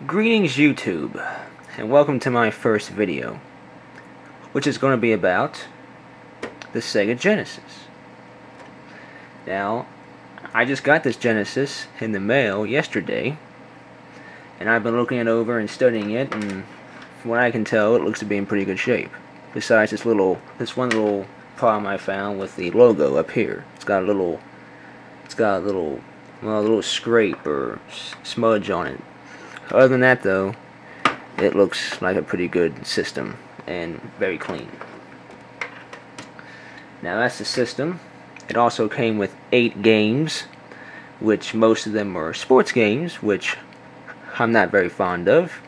Greetings YouTube, and welcome to my first video, which is going to be about the Sega Genesis. Now, I just got this Genesis in the mail yesterday, and I've been looking it over and studying it, and from what I can tell, it looks to be in pretty good shape. Besides this one little problem I found with the logo up here. It's got a little scrape or smudge on it. Other than that, though, it looks like a pretty good system and very clean. Now that's the system. It also came with 8 games, which most of them are sports games, which I'm not very fond of.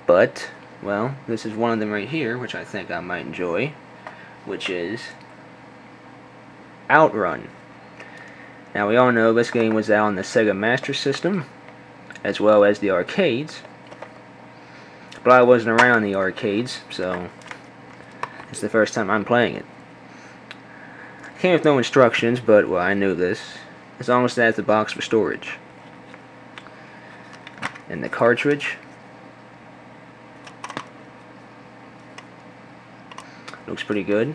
But, well, this is one of them right here, which I think I might enjoy, which is Outrun. Now we all know this game was out on the Sega Master System, as well as the arcades, but I wasn't around the arcades, so it's the first time I'm playing it. It came with no instructions, but, well, I knew this, as long as it has the box for storage. And the cartridge looks pretty good.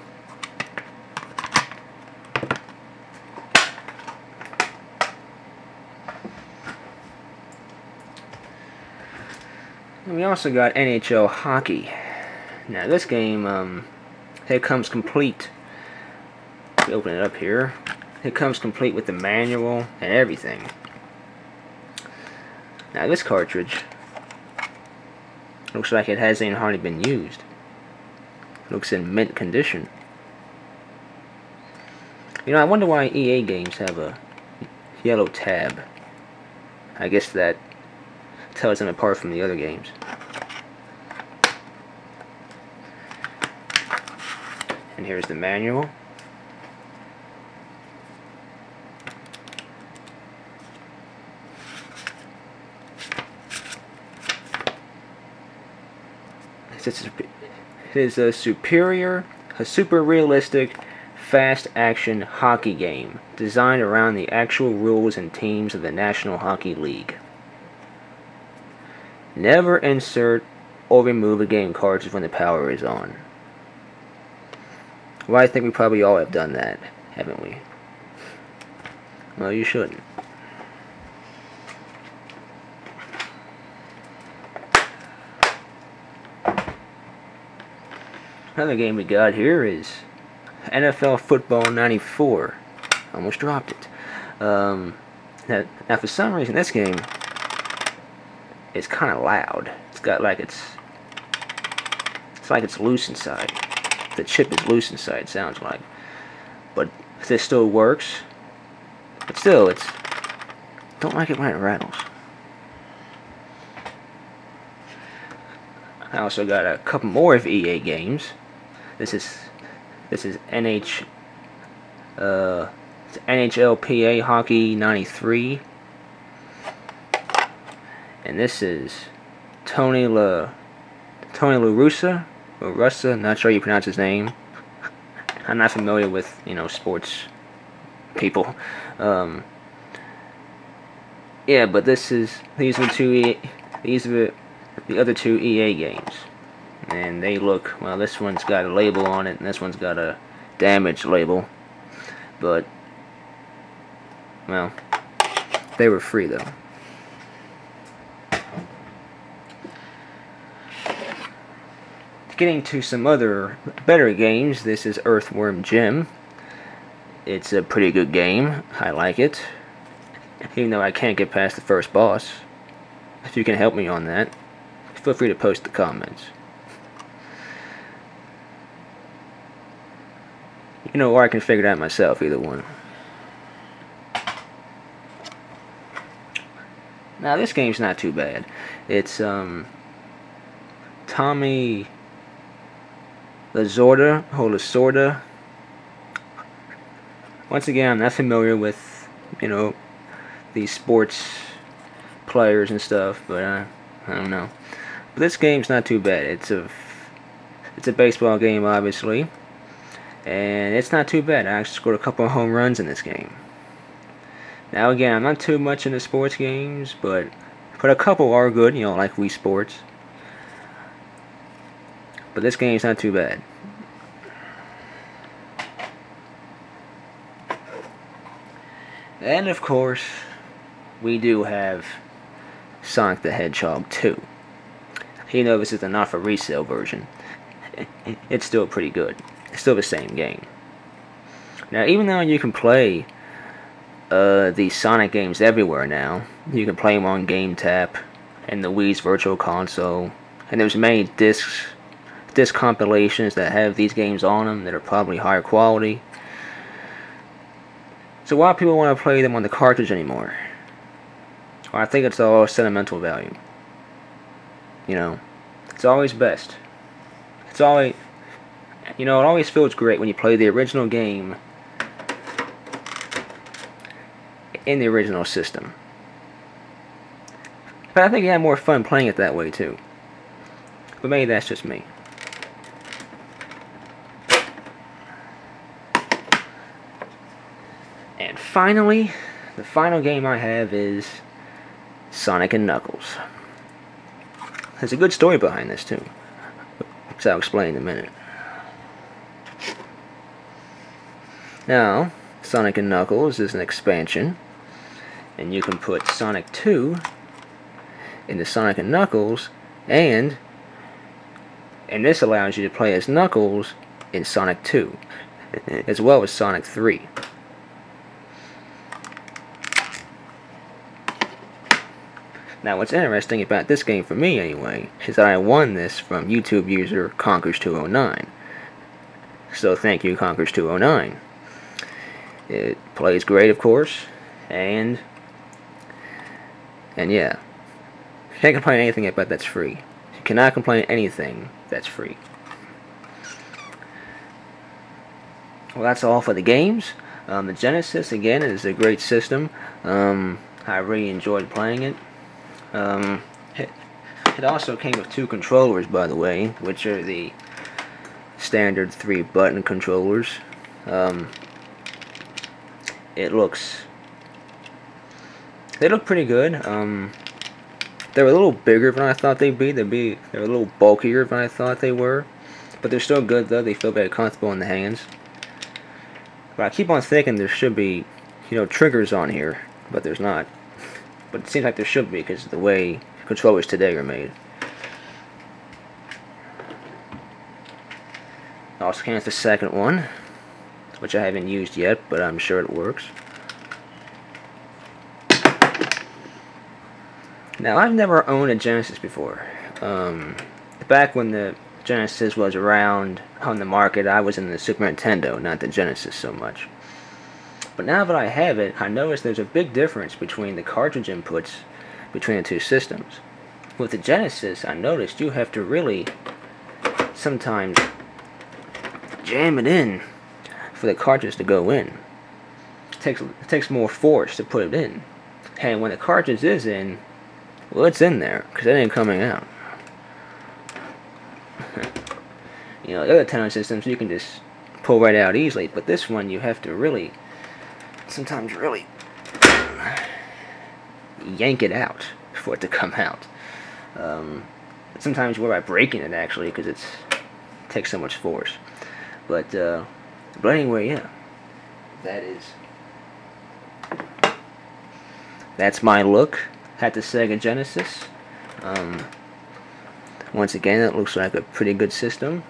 And we also got NHL Hockey. Now this game, it comes complete. We open it up here. It comes complete with the manual and everything. Now this cartridge looks like it hasn't hardly been used. Looks in mint condition. You know, I wonder why EA games have a yellow tab. I guess that tells them apart from the other games. And here's the manual. It is a super realistic, fast action hockey game designed around the actual rules and teams of the National Hockey League. Never insert or remove a game cartridge when the power is on. Well, I think we probably all have done that, haven't we? Well, you shouldn't. Another game we got here is NFL Football 94. Almost dropped it. Now for some reason, this game is kind of loud. It's got like it's like it's loose inside. The chip is loose inside, it sounds like. But this still works. But still, don't like it when it rattles. I also got a couple more of EA games. This is NHLPA Hockey 93. And this is Tony La Russa, or Russa, not sure you pronounce his name. I'm not familiar with, sports people. Yeah, but these are the other two EA games. And they look, well, this one's got a label on it, and this one's got a damaged label. But, well, they were free though. Getting to some other better games, this is Earthworm Jim. It's a pretty good game. I like it. Even though I can't get past the first boss. If you can help me on that, feel free to post the comments. Or I can figure it out myself, either one. Now this game's not too bad. It's Tommy Lasorda. Once again, I'm not familiar with, these sports players and stuff, but I don't know. But this game's not too bad. It's a baseball game, obviously, and it's not too bad. I actually scored a couple of home runs in this game. Now again, I'm not too much into sports games, but But a couple are good, you know, like Wii Sports. But this game's not too bad. And of course, we do have Sonic the Hedgehog 2. You know, this is the not for resale version. It's still pretty good. It's still the same game. Now, even though you can play these Sonic games everywhere now, you can play them on GameTap and the Wii's Virtual Console, and there's many disc compilations that have these games on them that are probably higher quality. So why people want to play them on the cartridge anymore? Well, I think it's all sentimental value. You know, it's always best. It's always, you know, it always feels great when you play the original game in the original system. But I think you have more fun playing it that way too. But maybe that's just me. And finally, the final game I have is Sonic and Knuckles. There's a good story behind this too, which I'll explain in a minute. Now, Sonic and Knuckles is an expansion, and you can put Sonic 2 into Sonic and Knuckles, and this allows you to play as Knuckles in Sonic 2, as well as Sonic 3. Now, what's interesting about this game for me, anyway, is that I won this from YouTube user Conkers209. So thank you, Conkers209. It plays great, of course, and yeah. You can't complain anything about that's free. You cannot complain anything that's free. Well, that's all for the games. The Genesis, again, is a great system. I really enjoyed playing it. It also came with 2 controllers, by the way, which are the standard 3-button controllers. They look pretty good. They're a little bigger than I thought they'd be. They're a little bulkier than I thought they were, but they're still good though. They feel very comfortable in the hands. But I keep on thinking there should be, you know, triggers on here, but there's not. But it seems like there should be because of the way controllers today are made. Also came with the second one, which I haven't used yet, but I'm sure it works. Now, I've never owned a Genesis before. Back when the Genesis was around on the market, I was in the Super Nintendo, not the Genesis so much. But now that I have it, I notice there's a big difference between the cartridge inputs between the 2 systems. With the Genesis, I noticed you have to really sometimes jam it in for the cartridge to go in. It takes more force to put it in. And when the cartridge is in, well, it's in there, because it ain't coming out. You know, the other Nintendo systems, you can just pull right out easily, but this one, you have to really, sometimes really yank it out for it to come out. Sometimes we're by breaking it, actually, because it takes so much force. But anyway, yeah. That's my look at the Sega Genesis. Once again, it looks like a pretty good system.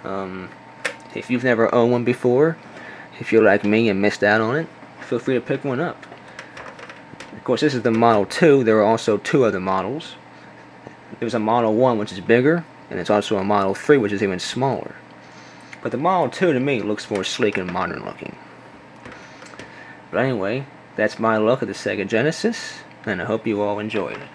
If you've never owned one before, if you're like me and missed out on it, feel free to pick one up. Of course, this is the Model 2. There are also 2 other models. There's a Model 1, which is bigger, and there's also a Model 3, which is even smaller. But the Model 2, to me, looks more sleek and modern looking. But anyway, that's my look at the Sega Genesis, and I hope you all enjoyed it.